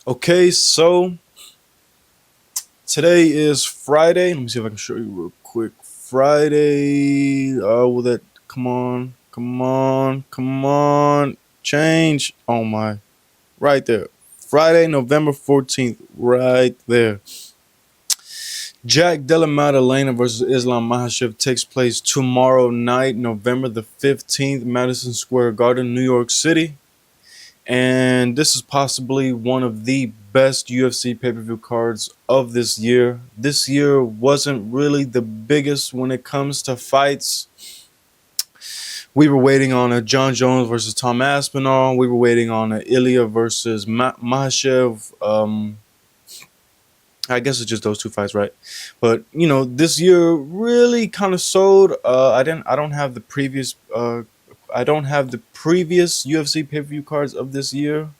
Okay, so today is Friday. Let me see if I can show you real quick. Friday. Oh, will that come on? Come on. Come on. Change. Oh my. Right there. Friday, November 14th. Right there. Jack Della Maddalena versus Islam Makhachev takes place tomorrow night, November the 15th, Madison Square Garden, New York City. And this is possibly one of the best UFC pay-per-view cards of this year. This year wasn't really the biggest when it comes to fights. We were waiting on a John Jones versus Tom Aspinall. We were waiting on a Ilya versus Makhachev. I guess it's just those two fights, right? But this year really kind of sold. I don't have the previous. I don't have the previous UFC pay-per-view cards of this year.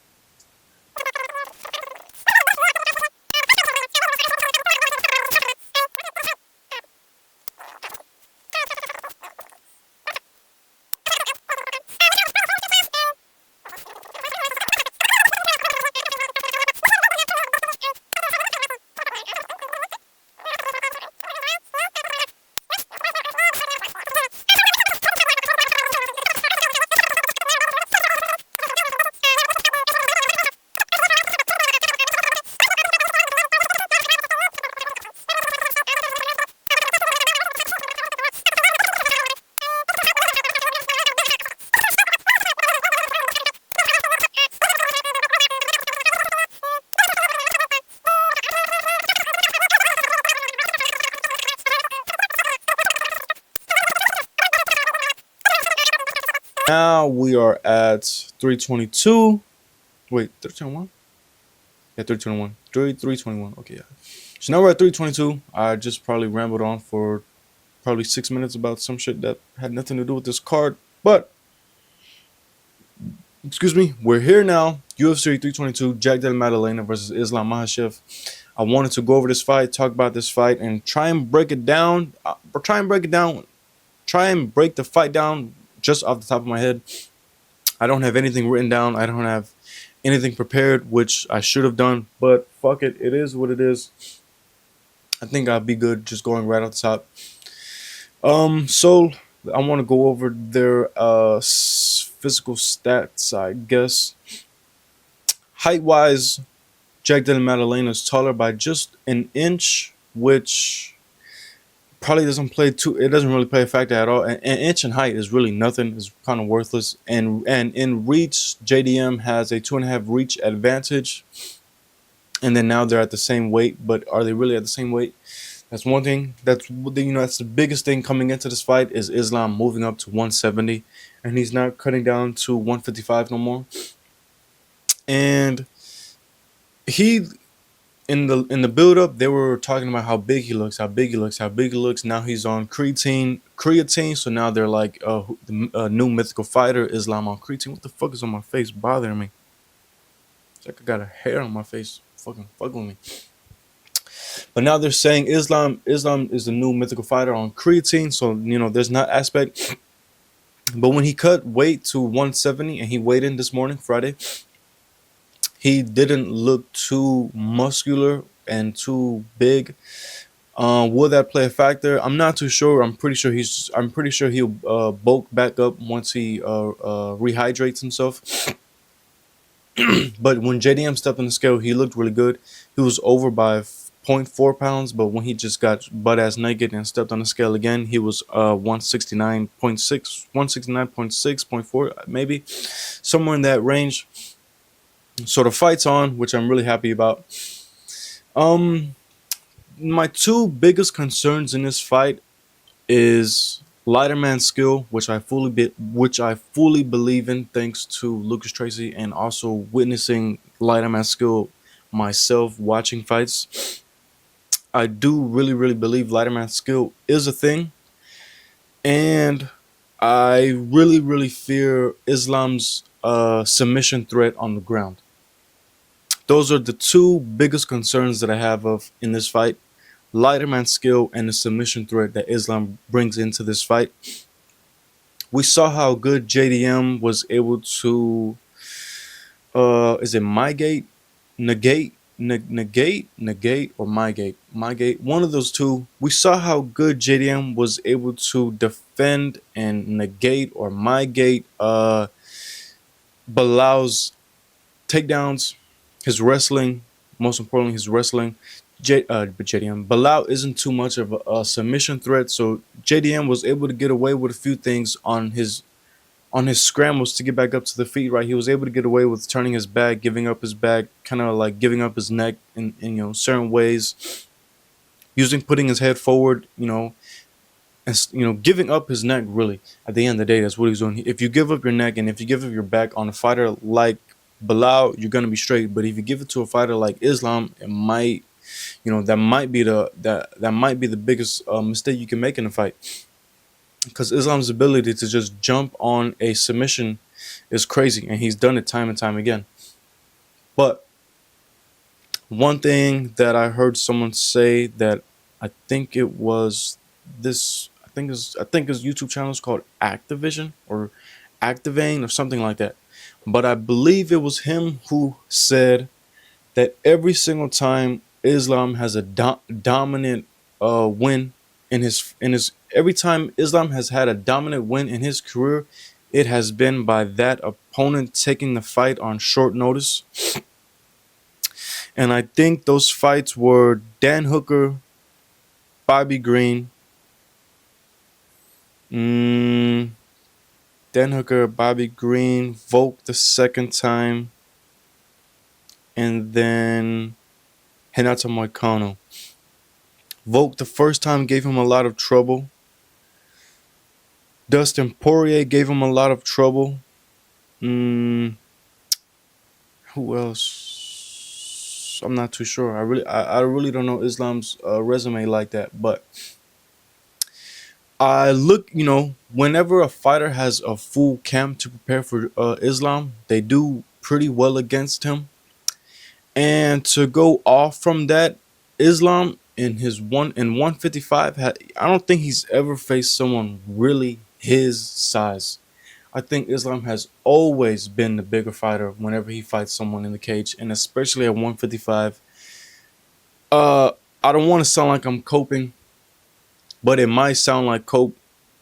Now we are at 322. Wait, 321? Yeah, 321. 321. Okay, yeah. So now we're at 322. I just probably rambled on for probably 6 minutes about some shit that had nothing to do with this card. But, excuse me, we're here now. UFC 322, Jack Della Maddalena versus Islam Makhachev. I wanted to go over this fight, talk about this fight, and try and break it down. Try and break the fight down just off the top of my head. I don't have anything written down. I don't have anything prepared, which I should have done. But fuck it. It is what it is. I think I'll be good just going right off the top. So I want to go over their physical stats, I guess. Height-wise, Jack Della Maddalena is taller by just an inch, which probably doesn't play too. It doesn't really play a factor at all. An inch in height is really nothing. It's kind of worthless. And in reach, JDM has a 2.5 reach advantage. And then now they're at the same weight, but are they really at the same weight? That's one thing. That's the biggest thing coming into this fight is Islam moving up to 170, and he's not cutting down to 155 no more. And he in the build up, they were talking about how big he looks, how big he looks, how big he looks. Now he's on creatine. So now they're like the new mythical fighter Islam on creatine. What the fuck is on my face bothering me? It's like I got a hair on my face, fucking with me. But now they're saying Islam is the new mythical fighter on creatine. So there's not aspect. But when he cut weight to 170 and he weighed in this morning, Friday, he didn't look too muscular and too big. Will that play a factor? I'm not too sure. I'm pretty sure he'll bulk back up once he rehydrates himself. But when JDM stepped on the scale, he looked really good. He was over by 0.4 pounds, but when he just got butt ass naked and stepped on the scale again, he was 169.6, 169.6.4, maybe somewhere in that range. So the fight's on, which I'm really happy about. My two biggest concerns in this fight is Lighterman skill, which I fully believe in, thanks to Lucas Tracy, and also witnessing Lighterman skill myself watching fights. I do really believe Lighterman skill is a thing, and I really fear Islam's submission threat on the ground. Those are the two biggest concerns that I have in this fight. Lighterman skill and the submission threat that Islam brings into this fight. We saw how good JDM was able to is it Mygate? negate, or my gate. One of those two. We saw how good JDM was able to defend and negate or my gate Bilal's takedowns, his wrestling, most importantly his wrestling. But JDM Bilal isn't too much of a submission threat, so JDM was able to get away with a few things on his scrambles to get back up to the feet. Right, he was able to get away with turning his back, giving up his back, kind of like giving up his neck in certain ways, using putting his head forward. And giving up his neck. Really, at the end of the day, that's what he's doing. If you give up your neck and if you give up your back on a fighter like Bilal, you're gonna be straight. But if you give it to a fighter like Islam, it might, that might be the biggest mistake you can make in a fight. Because Islam's ability to just jump on a submission is crazy, and he's done it time and time again. But one thing that I heard someone say that I think it was this, I think his YouTube channel is called Activision or Activane or something like that. But I believe it was him who said that every single time Islam has a dominant win in his every time Islam has had a dominant win in his career, it has been by that opponent taking the fight on short notice. And I think those fights were Dan Hooker, Bobby Green, mm, Dan Hooker, Bobby Green, Volk the second time, and then Renato Moicano. Volk the first time gave him a lot of trouble. Dustin Poirier gave him a lot of trouble. Mm, who else? I'm not too sure. I really don't know Islam's resume like that. But I look, whenever a fighter has a full camp to prepare for Islam, they do pretty well against him. And to go off from that, Islam in 155, I don't think he's ever faced someone really his size. I think Islam has always been the bigger fighter whenever he fights someone in the cage, and especially at 155. Uh, I don't want to sound like I'm coping, but it might sound like cope.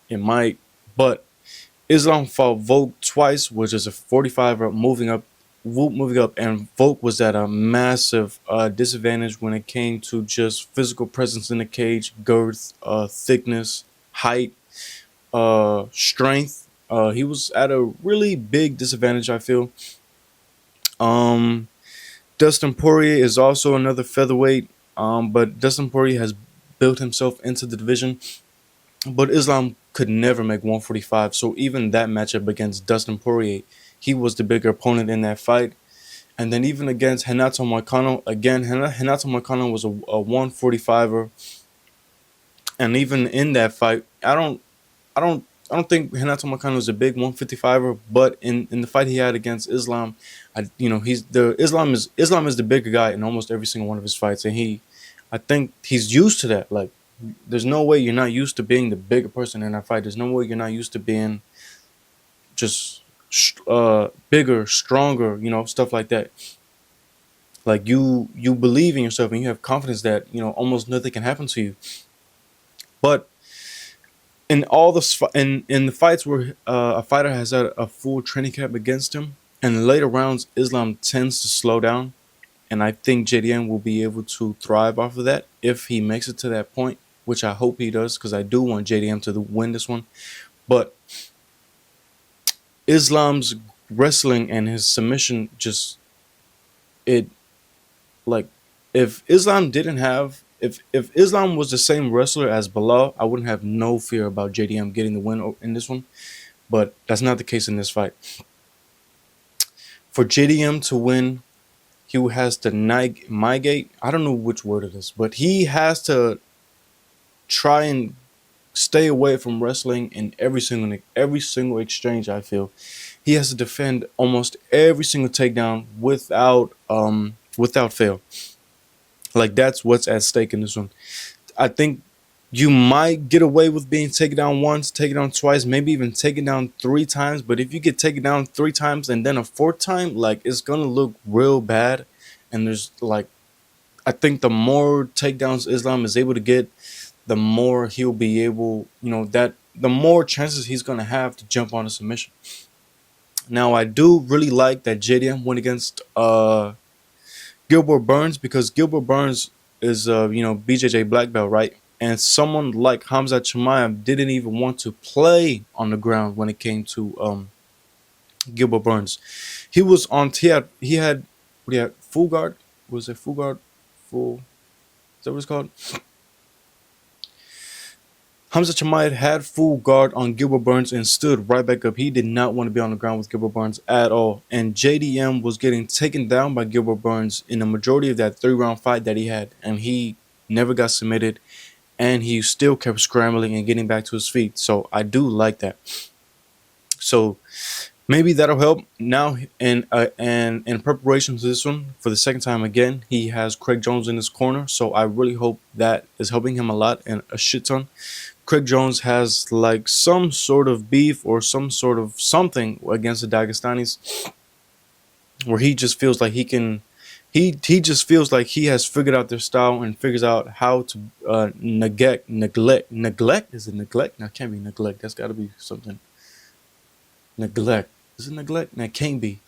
It might, but Islam fought Volk twice, which is a 45er moving up, and Volk was at a massive disadvantage when it came to just physical presence in the cage, girth, thickness, height, strength. He was at a really big disadvantage, I feel. Um, Dustin Poirier is also another featherweight, but Dustin Poirier has built himself into the division. But Islam could never make 145, so even that matchup against Dustin Poirier, he was the bigger opponent in that fight. And then even against Renato Moicano, again, Renato Moicano was a 145er, and even in that fight, I don't think Renato Moicano is a big 155er, but in the fight he had against Islam, Islam is the bigger guy in almost every single one of his fights, and I think he's used to that. Like, there's no way you're not used to being the bigger person in that fight. There's no way you're not used to being just bigger, stronger, stuff like that. Like, you believe in yourself and you have confidence that almost nothing can happen to you. But in the fights where a fighter has had a full training camp against him, in the later rounds, Islam tends to slow down, and I think JDM will be able to thrive off of that if he makes it to that point, which I hope he does, because I do want JDM to win this one. But Islam's wrestling and his submission just it like if Islam didn't have if Islam was the same wrestler as Bilal, I wouldn't have no fear about JDM getting the win in this one. But that's not the case in this fight. For JDM to win, he has to migrate. I don't know which word it is, but he has to try and stay away from wrestling in every single exchange. I feel he has to defend almost every single takedown without fail. Like, that's what's at stake in this one. I think you might get away with being taken down once, taken down twice, maybe even taken down 3 times. But if you get taken down 3 times and then a 4th time, like, it's gonna look real bad. and there's like I think the more takedowns Islam is able to get, the more he'll be able, that the more chances he's gonna have to jump on a submission. Now I do really like that JDM went against Gilbert Burns, because Gilbert Burns is BJJ black belt, right? And someone like Hamza Chimaev didn't even want to play on the ground when it came to Gilbert Burns. He was on he had what he had full guard. Was it full guard? Full, is that what it's called? Hamza Chimaev had full guard on Gilbert Burns and stood right back up. He did not want to be on the ground with Gilbert Burns at all. And JDM was getting taken down by Gilbert Burns in the majority of that 3-round fight that he had. And he never got submitted. And he still kept scrambling and getting back to his feet. So I do like that. So maybe that'll help. Now, and in preparation for this one, for the second time again, he has Craig Jones in his corner. So I really hope that is helping him a lot and a shit ton. Craig Jones has like some sort of beef or some sort of something against the Dagestanis, where he just feels like he can. He just feels like he has figured out their style and figures out how to neglect. Is it neglect? No, it can't be neglect. That's got to be something. Neglect. Is it neglect? No, it can't be.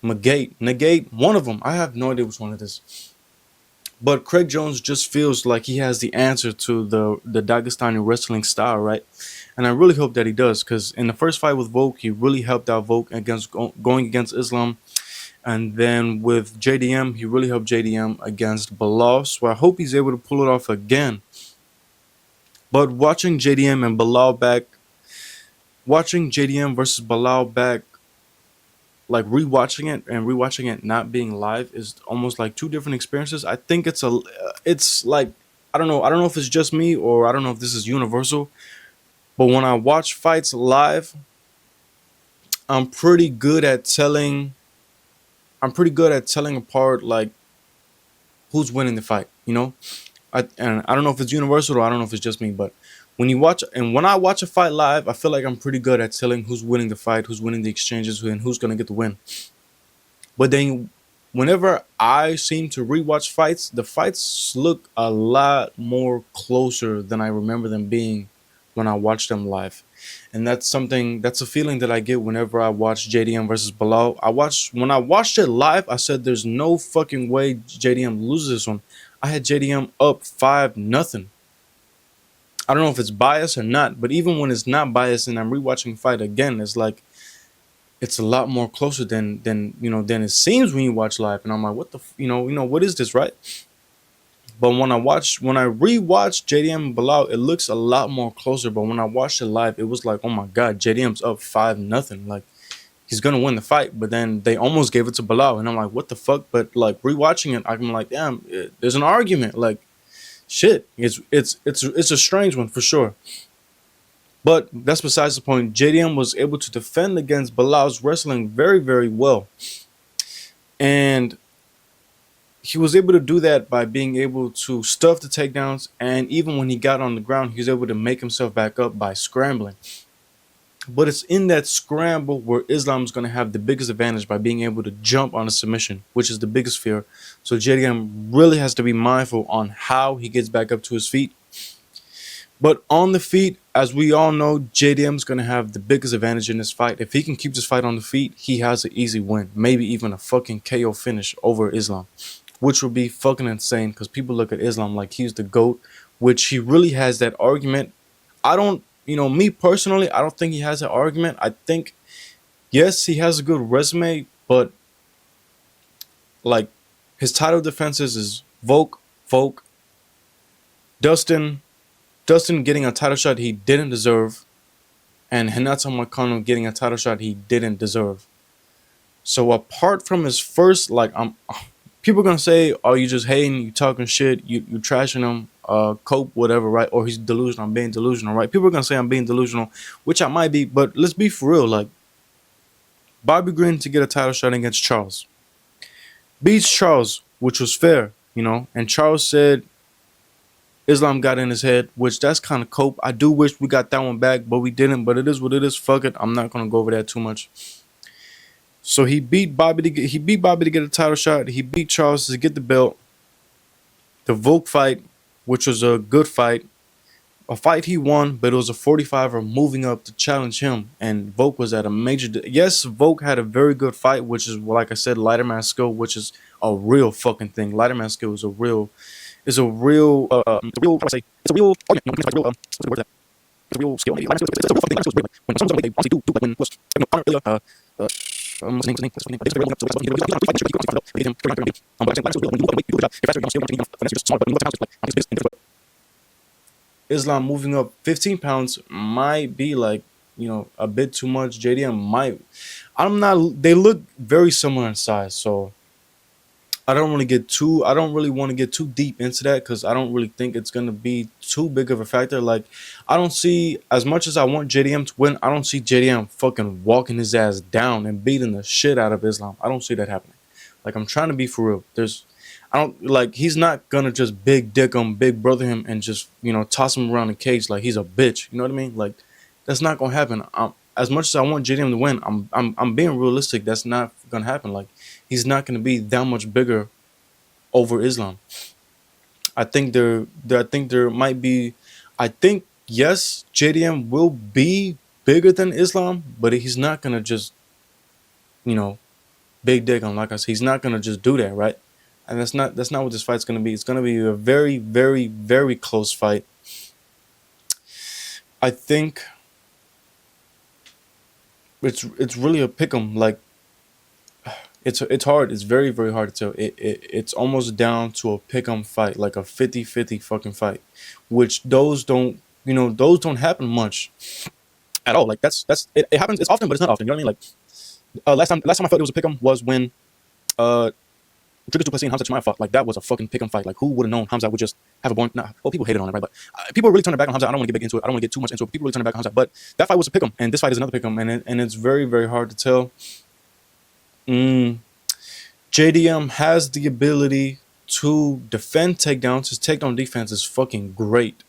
Negate. One of them. I have no idea which one it is. But Craig Jones just feels like he has the answer to the Dagestani wrestling style, right? And I really hope that he does, because in the first fight with Volk, he really helped out Volk against going against Islam. And then with JDM, he really helped JDM against Belal. So I hope he's able to pull it off again. But watching JDM versus Belal back, like rewatching it not being live is almost like two different experiences. I think it's like I don't know if it's just me or I don't know if this is universal, but when I watch fights live, I'm pretty good at telling apart like who's winning the fight, and I don't know if it's universal or I don't know if it's just me, but when I watch a fight live, I feel like I'm pretty good at telling who's winning the fight, who's winning the exchanges, and who's going to get the win. But then whenever I seem to rewatch fights, the fights look a lot more closer than I remember them being when I watch them live. And that's a feeling that I get whenever I watch JDM versus Belal. When I watched it live, I said there's no fucking way JDM loses this one. I had JDM up 5-0. I don't know if it's biased or not, but even when it's not biased and I'm rewatching the fight again, it's like it's a lot more closer than it seems when you watch live. And I'm like, what what is this, right? But when I rewatch JDM and Belal, it looks a lot more closer. But when I watched it live, it was like, oh my god, JDM's up 5-0. Like he's gonna win the fight, but then they almost gave it to Belal, and I'm like, what the fuck? But like rewatching it, I'm like, damn, there's an argument. Like shit, it's a strange one for sure. But that's besides the point. JDM was able to defend against Belal's wrestling very, very well. And he was able to do that by being able to stuff the takedowns. And even when he got on the ground, he was able to make himself back up by scrambling. But it's in that scramble where Islam is going to have the biggest advantage by being able to jump on a submission, which is the biggest fear. So JDM really has to be mindful on how he gets back up to his feet. But on the feet, as we all know, JDM is going to have the biggest advantage in this fight. If he can keep this fight on the feet, he has an easy win. Maybe even a fucking KO finish over Islam, which would be fucking insane because people look at Islam like he's the GOAT, which he really has that argument. Me personally, I don't think he has that argument. I think, yes, he has a good resume, but like his title defenses is Volk, Dustin getting a title shot he didn't deserve, and Renato Moicano getting a title shot he didn't deserve. So apart from his first, people are gonna say, "Oh, you just hating, you talking shit, you trashing him, cope, whatever, right?" Or he's delusional. I'm being delusional, right? People are gonna say I'm being delusional, which I might be, but let's be for real. Like Bobby Green to get a title shot against Charles, beats Charles, which was fair, and Charles said Islam got in his head, which that's kind of cope. I do wish we got that one back, but we didn't. But it is what it is. Fuck it. I'm not gonna go over that too much. So he beat Bobby to get a title shot. He beat Charles to get the belt. The Volk fight, which was a good fight, a fight he won, but it was a 45er moving up to challenge him, and Volk was at a major. Yes, Volk had a very good fight, which is like I said, Lighterman skill, which is a real fucking thing. Lighterman skill is a real, how do I say, it's a real, oh yeah, it's like real, what's the word for that? It's a real skill. Maybe. It's a real fucking thing. Lighterman skill is real. Like, when someone they obviously do like when what's Conor earlier, what's his name? What's his name? It's a real moving up. So he fight the shit. He beat him. But I think Lighterman skill is real. When you do a good job, if that's your skill, you know, finesse is just smart. But when you look at the house, it's like Islam moving up 15 pounds might be like, a bit too much. JDM might. I'm not. They look very similar in size, so I don't really get too. I don't really want to get too deep into that because I don't really think it's gonna be too big of a factor. Like, I don't see as much as I want JDM to win. I don't see JDM fucking walking his ass down and beating the shit out of Islam. I don't see that happening. Like, I'm trying to be for real. I don't like. He's not gonna just big dick him, big brother him, and just toss him around the cage like he's a bitch. You know what I mean? Like, that's not gonna happen. As much as I want JDM to win, I'm being realistic. That's not gonna happen. Like, he's not gonna be that much bigger over Islam. I think there might be. I think yes, JDM will be bigger than Islam, but he's not gonna just you know big dick him like I said. He's not gonna just do that, right? And that's not what this fight's gonna be. It's gonna be a very, very, very close fight. I think it's really a pick 'em. Like, it's hard. It's very, very hard to tell. It's almost down to a pick 'em fight, like a 50-50 fucking fight, which those don't happen much at all. Like, it happens. It's often, but it's not often. You know what I mean? Like, last time I felt it was a pick 'em was when Dricus Du Plessis and Hamza Chimaev fought. Like, that was a fucking pick 'em fight. Like, who would have known Hamza would just have a born? Nah, well, people hated on it, right? But people really turned their back on Hamza. I don't want to get back into it. I don't want to get too much into it. But people really turned their back on Hamza. But that fight was a pick 'em, and this fight is another pick 'em, and it's very, very hard to tell. JDM has the ability to defend takedowns. His takedown defense is fucking great,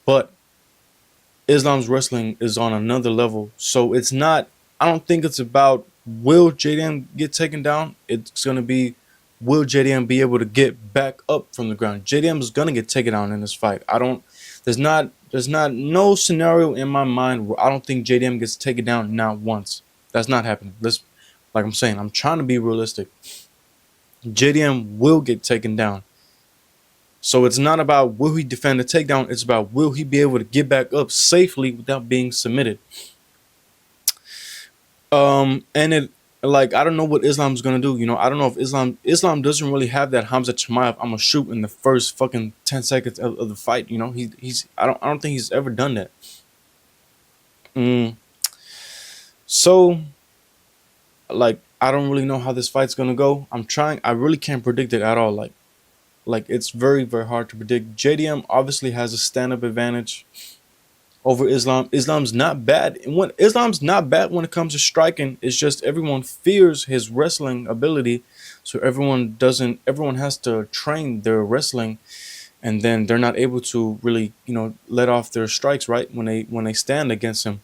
but Islam's wrestling is on another level. So it's not. I don't think it's about will JDM get taken down. It's gonna be, will JDM be able to get back up from the ground? JDM is gonna get taken down in this fight. I don't. There's not no scenario in my mind where I don't think JDM gets taken down not once. That's not happening. Like I'm saying, I'm trying to be realistic. JDM will get taken down. So it's not about will he defend the takedown. It's about will he be able to get back up safely without being submitted. And it, like, I don't know what Islam's gonna do. I don't know if Islam doesn't really have that Hamza Chimaev I'm gonna shoot in the first fucking 10 seconds of the fight. He's I don't think he's ever done that. So, like, I don't really know how this fight's gonna go. I really can't predict it at all. Like it's very, very hard to predict. JDM obviously has a stand-up advantage over Islam. Islam's not bad when it comes to striking. It's just everyone fears his wrestling ability, so everyone has to train their wrestling, and then they're not able to really let off their strikes right when they stand against him.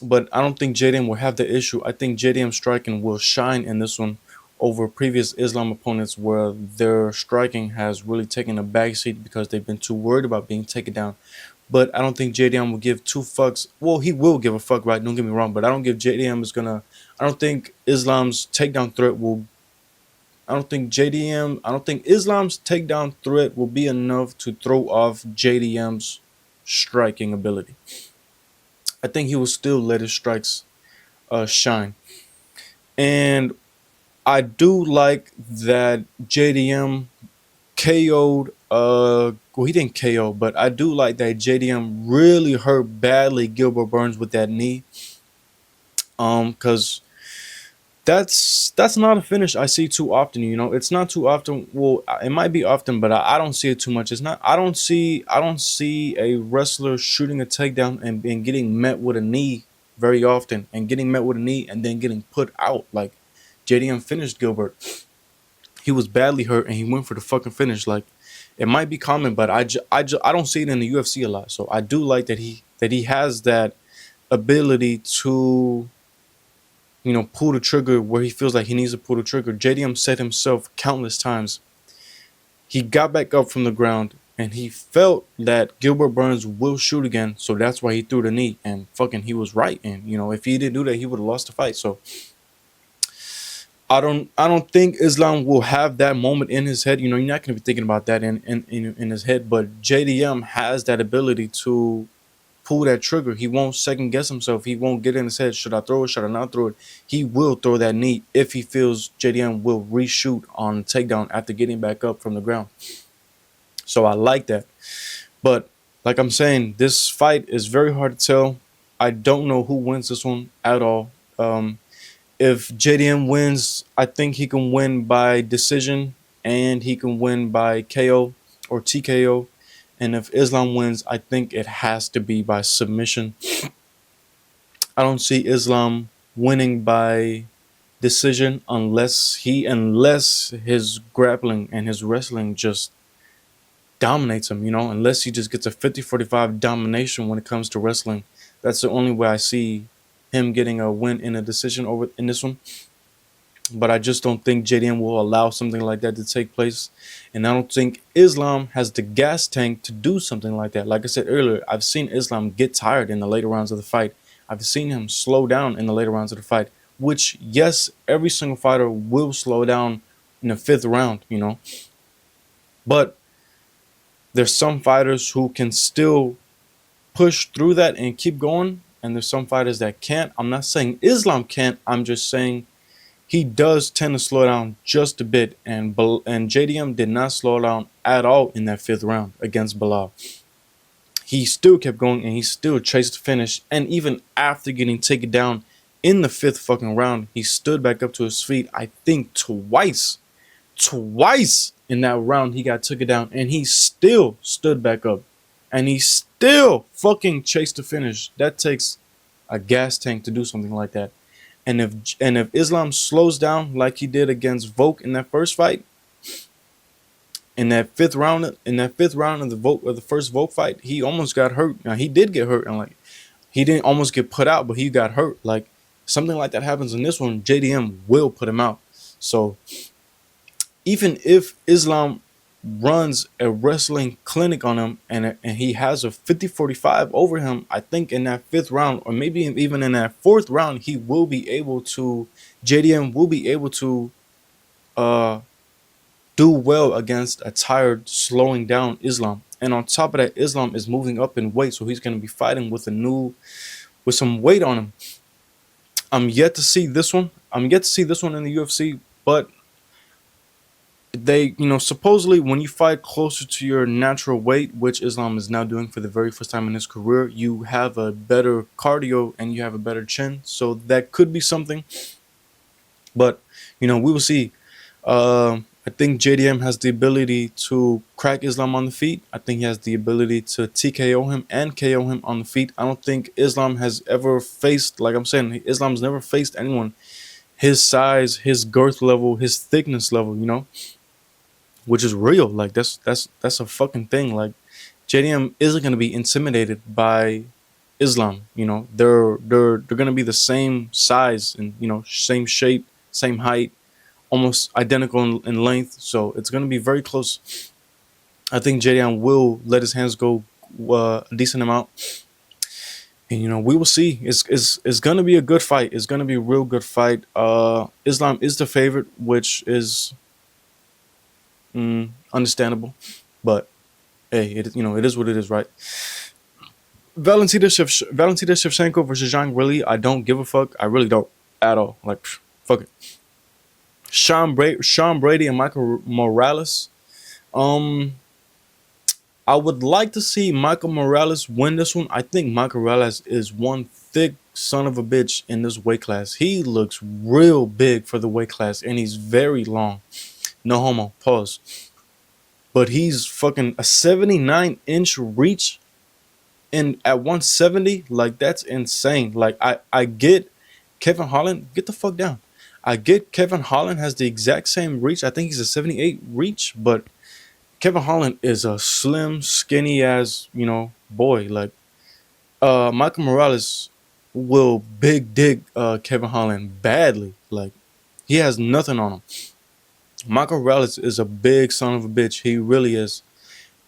But I don't think JDM will have the issue. I think JDM striking will shine in this one over previous Islam opponents where their striking has really taken a backseat because they've been too worried about being taken down. But I don't think JDM will give two fucks. Well, he will give a fuck, right? Don't get me wrong. But I don't think Islam's takedown threat will. I don't think Islam's takedown threat will be enough to throw off JDM's striking ability. I think he will still let his strikes shine. And I do like that JDM KO'd. Well, he didn't KO, but I do like that JDM really hurt badly Gilbert Burns with that knee. Because that's not a finish I see too often. It's not too often. Well, it might be often, but I don't see it too much. It's not. I don't see a wrestler shooting a takedown and getting met with a knee very often, and getting met with a knee and then getting put out. Like, JDM finished Gilbert. He was badly hurt and he went for the fucking finish. Like, it might be common, but I don't see it in the UFC a lot. So I do like that he has that ability to pull the trigger where he feels like he needs to pull the trigger. JDM said himself countless times he got back up from the ground and he felt that Gilbert Burns will shoot again, so that's why he threw the knee. And fucking, he was right. And if he didn't do that, he would have lost the fight. So I don't think Islam will have that moment in his head. You're not gonna be thinking about that in his head. But JDM has that ability to pull that trigger. He won't second guess himself. He won't get in his head. Should I throw it? Should I not throw it? He will throw that knee if he feels JDM will reshoot on takedown after getting back up from the ground. So I like that. But like I'm saying, this fight is very hard to tell. I don't know who wins this one at all. If JDM wins, I think he can win by decision and he can win by KO or TKO. And if Islam wins, I think it has to be by submission. I don't see Islam winning by decision unless his grappling and his wrestling just dominates him, unless he just gets a 50-45 domination when it comes to wrestling. That's the only way I see him getting a win in a decision over in this one. But I just don't think JDM will allow something like that to take place. And I don't think Islam has the gas tank to do something like that. Like I said earlier, I've seen Islam get tired in the later rounds of the fight. I've seen him slow down in the later rounds of the fight, which, yes, every single fighter will slow down in the fifth round, But there's some fighters who can still push through that and keep going. And there's some fighters that can't. I'm not saying Islam can't. I'm just saying he does tend to slow down just a bit, and JDM did not slow down at all in that fifth round against Belal. He still kept going, and he still chased the finish. And even after getting taken down in the fifth fucking round, he stood back up to his feet. I think twice in that round he got taken down, and he still stood back up, and he still fucking chased the finish. That takes a gas tank to do something like that. And if Islam slows down like he did against Volk in that first fight, in that fifth round of the first Volk fight, he almost got hurt. Now he did get hurt, and he didn't almost get put out, but he got hurt. Like something like that happens in this one, JDM will put him out. So even if Islam runs a wrestling clinic on him and he has a 50-45 over him, I think in that fifth round, or maybe even in that fourth round, JDM will be able to do well against a tired, slowing down Islam. And on top of that, Islam is moving up in weight, so he's going to be fighting with some weight on him. I'm yet to see this one in the UFC, but they, supposedly when you fight closer to your natural weight, which Islam is now doing for the very first time in his career, you have a better cardio and you have a better chin. So that could be something. But, we will see. I think JDM has the ability to crack Islam on the feet. I think he has the ability to TKO him and KO him on the feet. I don't think Islam has ever faced, like I'm saying, Islam's never faced anyone his size, his girth level, his thickness level, which is real. Like that's a fucking thing. Like JDM isn't gonna be intimidated by Islam. They're gonna be the same size and same shape, same height, almost identical in length. So it's gonna be very close. I think JDM will let his hands go a decent amount. And we will see. It's gonna be a good fight. It's gonna be a real good fight. Islam is the favorite, which is understandable, but hey, it is what it is, right? Valentina Shevchenko versus Zhang Weili. I don't give a fuck. I really don't at all. Like, fuck it. Sean Brady and Michael Morales. I would like to see Michael Morales win this one. I think Michael Morales is one thick son of a bitch in this weight class. He looks real big for the weight class, and he's very long. No homo. Pause. But he's fucking a 79-inch reach at 170. Like, that's insane. Like, I get Kevin Holland. Get the fuck down. I get Kevin Holland has the exact same reach. I think he's a 78 reach, but Kevin Holland is a slim, skinny ass, boy. Like, Michael Morales will big dig Kevin Holland badly. Like he has nothing on him. Michael Morales is a big son of a bitch. He really is.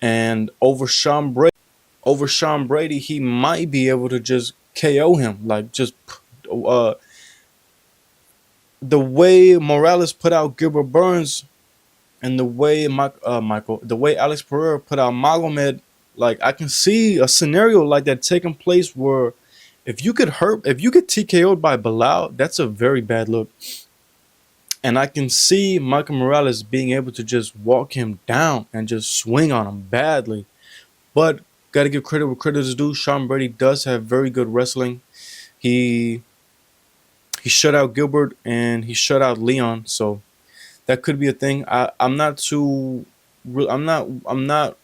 And over Sean Brady, he might be able to just KO him. Like just uh, the way Morales put out Gilbert Burns and the way the way Alex Pereira put out Magomed, like I can see a scenario like that taking place where if you get TKO'd by Bilal, that's a very bad look. And I can see Michael Morales being able to just walk him down and just swing on him badly. But got to give credit where credit is due. Sean Brady does have very good wrestling. He he shut out Gilbert and he shut out Leon, so that could be a thing. I'm not too I'm not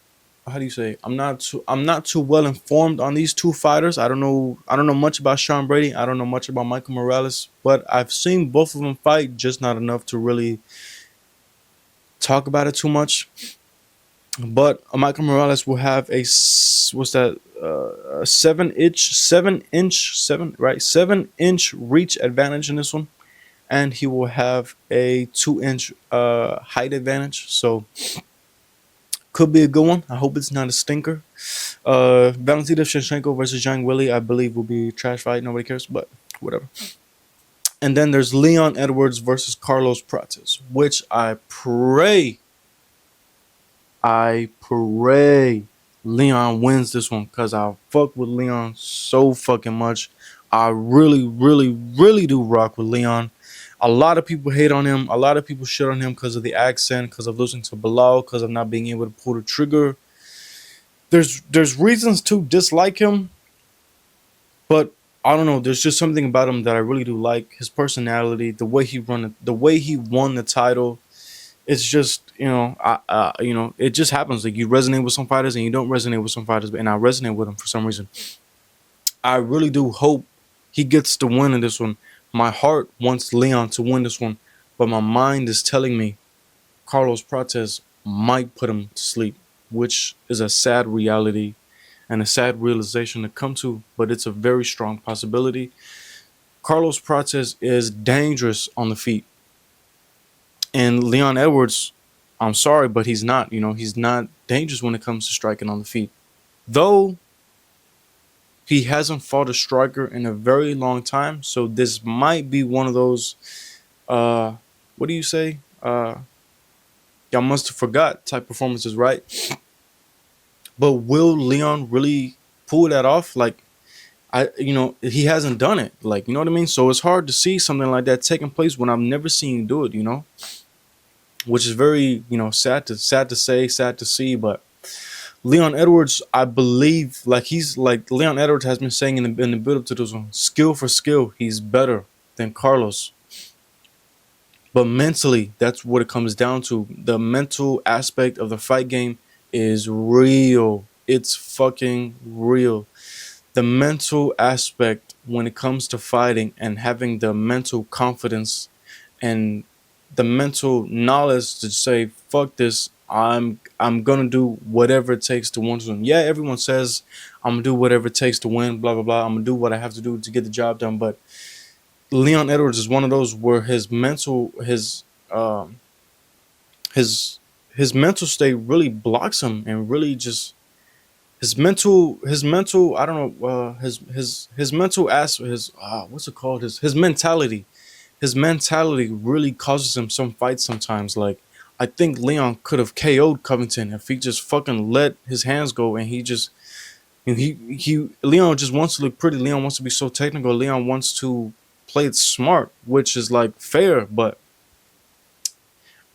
how do you say I'm not too well informed on these two fighters. I don't know much about Sean Brady. I don't know much about Michael Morales, but I've seen both of them fight, just not enough to really talk about it too much. But Michael Morales will have what's that 7 inch reach advantage in this one, and he will have a 2 inch height advantage. So could be a good one. I hope it's not a stinker. Valentina Shevchenko versus Zhang Willy, I believe, will be a trash fight. Nobody cares, but whatever. And then there's Leon Edwards versus Carlos Prates, which I pray Leon wins this one because I fuck with Leon so fucking much. I really, really, really do rock with Leon. A lot of people hate on him. A lot of people shit on him because of the accent, because of losing to Bilal, because of not being able to pull the trigger. There's reasons to dislike him, but I don't know. There's just something about him that I really do like. His personality, the way he won the title. It's just it just happens. Like you resonate with some fighters and you don't resonate with some fighters, and I resonate with them for some reason. I really do hope he gets the win in this one. My heart wants Leon to win this one, but my mind is telling me Carlos Prates might put him to sleep, which is a sad reality and a sad realization to come to, but it's a very strong possibility. Carlos Prates is dangerous on the feet. And Leon Edwards, I'm sorry, but he's not. He's not dangerous when it comes to striking on the feet. Though he hasn't fought a striker in a very long time, so this might be one of those, what do you say? Y'all must have forgot type performances, right? But will Leon really pull that off? Like, he hasn't done it. Like, you know what I mean? So it's hard to see something like that taking place when I've never seen him do it. Which is very, sad to say, sad to see. But Leon Edwards, I believe, like Leon Edwards has been saying in the build up to this one, skill for skill, he's better than Carlos. But mentally, that's what it comes down to. The mental aspect of the fight game is real. It's fucking real. The mental aspect when it comes to fighting and having the mental confidence and the mental knowledge to say fuck this, I'm gonna do whatever it takes to win. Yeah, everyone says I'm gonna do whatever it takes to win, blah blah blah. I'm gonna do what I have to do to get the job done. But Leon Edwards is one of those where his mental state really blocks him, and really just his mental I don't know his mental his what's it called, his mentality. His mentality really causes him some fights sometimes. Like, I think Leon could have KO'd Covington if he just fucking let his hands go, and Leon just wants to look pretty. Leon wants to be so technical. Leon wants to play it smart, which is like fair, but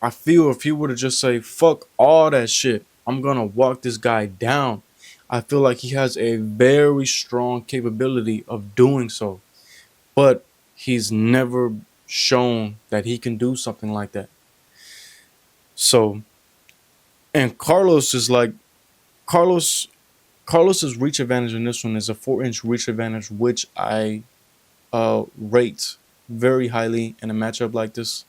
I feel if he were to just say fuck all that shit, I'm gonna walk this guy down, I feel like he has a very strong capability of doing so. But he's never shown that he can do something like that. So, and Carlos is like Carlos's reach advantage in this one is a 4 inch reach advantage, which I rate very highly in a matchup like this.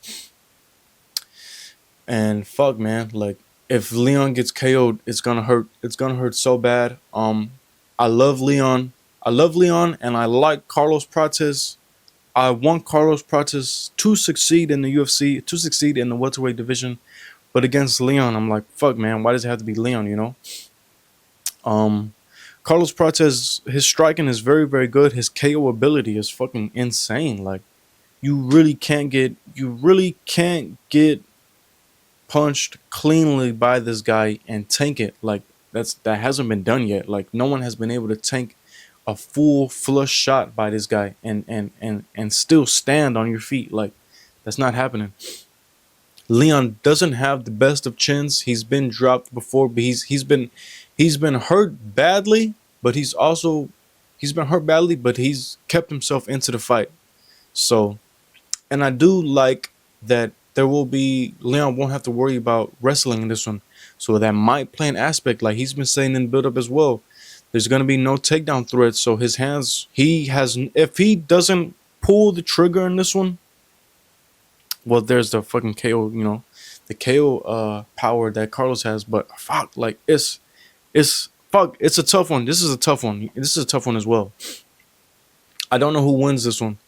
And fuck, man, like if Leon gets KO'd, it's gonna hurt. It's gonna hurt so bad. I love Leon. I love Leon and I like Carlos Prates. I want Carlos Prates to succeed in the UFC, to succeed in the welterweight division. But against Leon, I'm like, fuck, man, why does it have to be Leon, you know? Um, Carlos Prates, his striking is very, very good. His KO ability is fucking insane. Like, you really can't get punched cleanly by this guy and tank it. Like, that hasn't been done yet. Like, no one has been able to tank a full flush shot by this guy and still stand on your feet. Like, that's not happening. Leon doesn't have the best of chins. He's been dropped before, but he's been hurt badly, but he's been hurt badly, but he's kept himself into the fight. So, and I do like that there will be Leon won't have to worry about wrestling in this one. So that might play an aspect, like he's been saying in build up as well. There's gonna be no takedown threat, so his hands he has if he doesn't pull the trigger in this one, well, there's the fucking KO, the KO power that Carlos has. But fuck, like it's fuck, it's a tough one. This is a tough one. This is a tough one as well. I don't know who wins this one.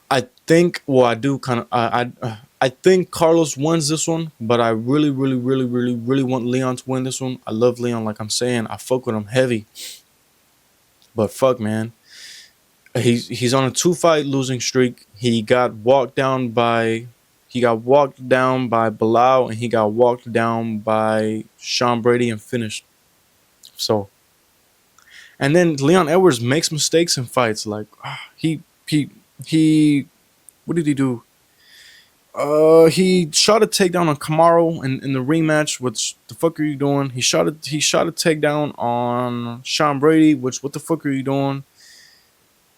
I think, well, I do kind of, I think Carlos wins this one, but I really, really, really, really, really want Leon to win this one. I love Leon, like I'm saying, I fuck with him heavy. But fuck, man, he's on a 2-fight losing streak. He got walked down by Bilal, and he got walked down by Sean Brady and finished. So, and then Leon Edwards makes mistakes in fights. Like he what did he do? He shot a takedown on Kamaru in the rematch. Which the fuck are you doing? He shot a takedown on Sean Brady. Which what the fuck are you doing?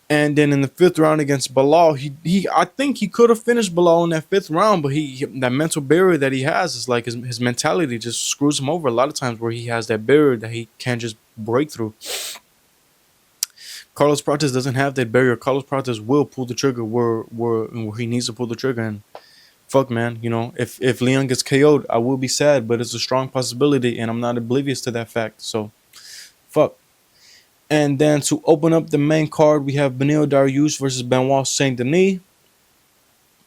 And then in the fifth round against Bilal, I think he could have finished Bilal in that fifth round, but that mental barrier that he has is like his mentality just screws him over a lot of times, where he has that barrier that he can't just break through. Carlos Prates doesn't have that barrier. Carlos Prates will pull the trigger where he needs to pull the trigger. And fuck, man, if Leon gets KO'd, I will be sad, but it's a strong possibility, and I'm not oblivious to that fact. So, fuck. And then to open up the main card, we have Beneil Dariush versus Benoit Saint Denis.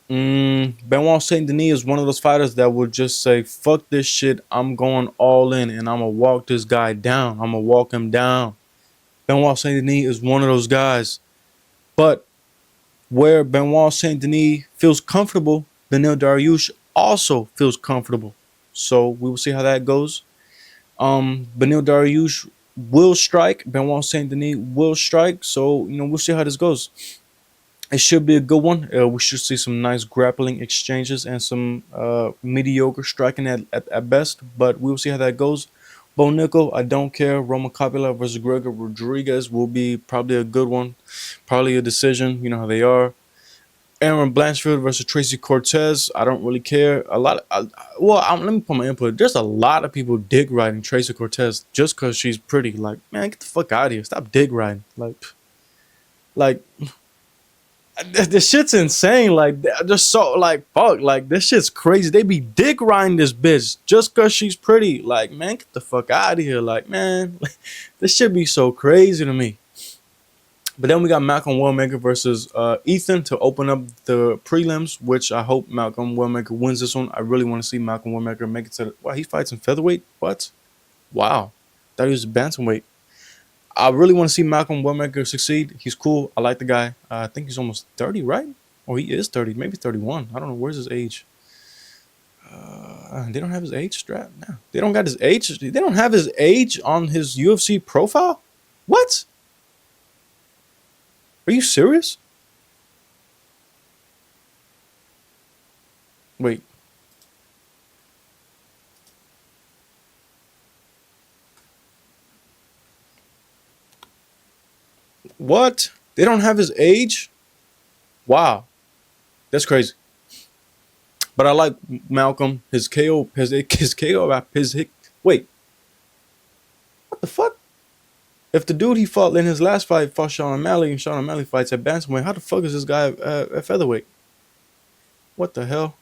Benoit Saint Denis is one of those fighters that would just say, fuck this shit, I'm going all in, and I'm going to walk this guy down. I'm going to walk him down. Benoit Saint Denis is one of those guys. But where Benoit Saint Denis feels comfortable, Beneil Dariush also feels comfortable. So we will see how that goes. Beneil Dariush will strike. Benoit Saint Denis will strike. So, we'll see how this goes. It should be a good one. We should see some nice grappling exchanges and some mediocre striking at best. But we'll see how that goes. Bo Nickel, I don't care. Roman Kopylov versus Gregor Rodriguez will be probably a good one. Probably a decision. You know how they are. Aaron Blanchfield versus Tracy Cortez. I don't really care. Let me put my input. There's a lot of people dick riding Tracy Cortez just because she's pretty. Like, man, get the fuck out of here. Stop dick riding. Like, this shit's insane. Like, just so, like, fuck. Like, this shit's crazy. They be dick riding this bitch just because she's pretty. Like, man, get the fuck out of here. Like, man, this shit be so crazy to me. But then we got Malcolm Wellmaker versus Ethan to open up the prelims, which I hope Malcolm Wellmaker wins this one. I really want to see Malcolm Wellmaker make it to the... Wow, he fights in featherweight? What? Wow. Thought he was a bantamweight. I really want to see Malcolm Wellmaker succeed. He's cool. I like the guy. I think he's almost 30, right? Or he is 30, maybe 31. I don't know. Where's his age? They don't have his age strap? No. They don't got his age. They don't have his age on his UFC profile? What? Are you serious? Wait. What? They don't have his age? Wow. That's crazy. But I like Malcolm. His KO, wait. What the fuck? If the dude he fought in his last fight fought Sean O'Malley, and Sean O'Malley fights at bantamweight, how the fuck is this guy at featherweight? What the hell?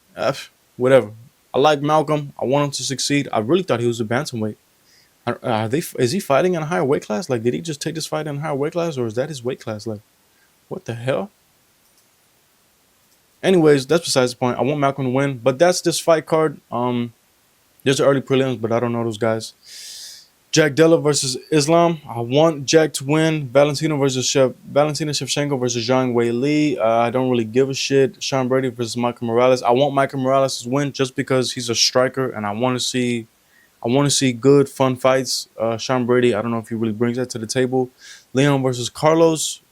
Whatever. I like Malcolm. I want him to succeed. I really thought he was a bantamweight. Are they? Is he fighting in a higher weight class? Like, did he just take this fight in a higher weight class, or is that his weight class? Like, what the hell? Anyways, that's besides the point. I want Malcolm to win, but that's this fight card. There's the early prelims, but I don't know those guys. Jack Della versus Islam. I want Jack to win. Valentina Shevchenko versus Zhang Wei Li. I don't really give a shit. Sean Brady versus Michael Morales. I want Michael Morales to win just because he's a striker, and I want to see good, fun fights. Sean Brady, I don't know if he really brings that to the table. Leon versus Carlos.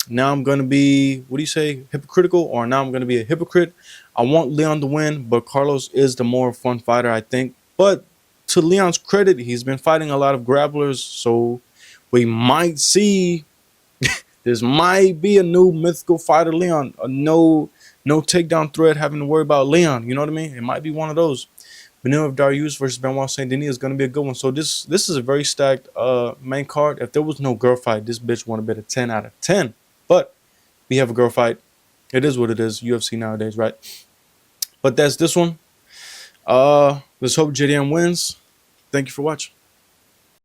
Now I'm gonna be, what do you say, hypocritical, or now I'm gonna be a hypocrite. I want Leon to win, but Carlos is the more fun fighter, I think. But to Leon's credit, he's been fighting a lot of grapplers, so we might see this might be a new mythical fighter, Leon. A no takedown threat having to worry about Leon. You know what I mean? It might be one of those. Beneil Dariush versus Benoit Saint Denis is gonna be a good one. So this is a very stacked main card. If there was no girl fight, this bitch would have been a 10 out of 10. But we have a girl fight. It is what it is. UFC nowadays, right? But that's this one. Let's hope JDM wins. Thank you for watching.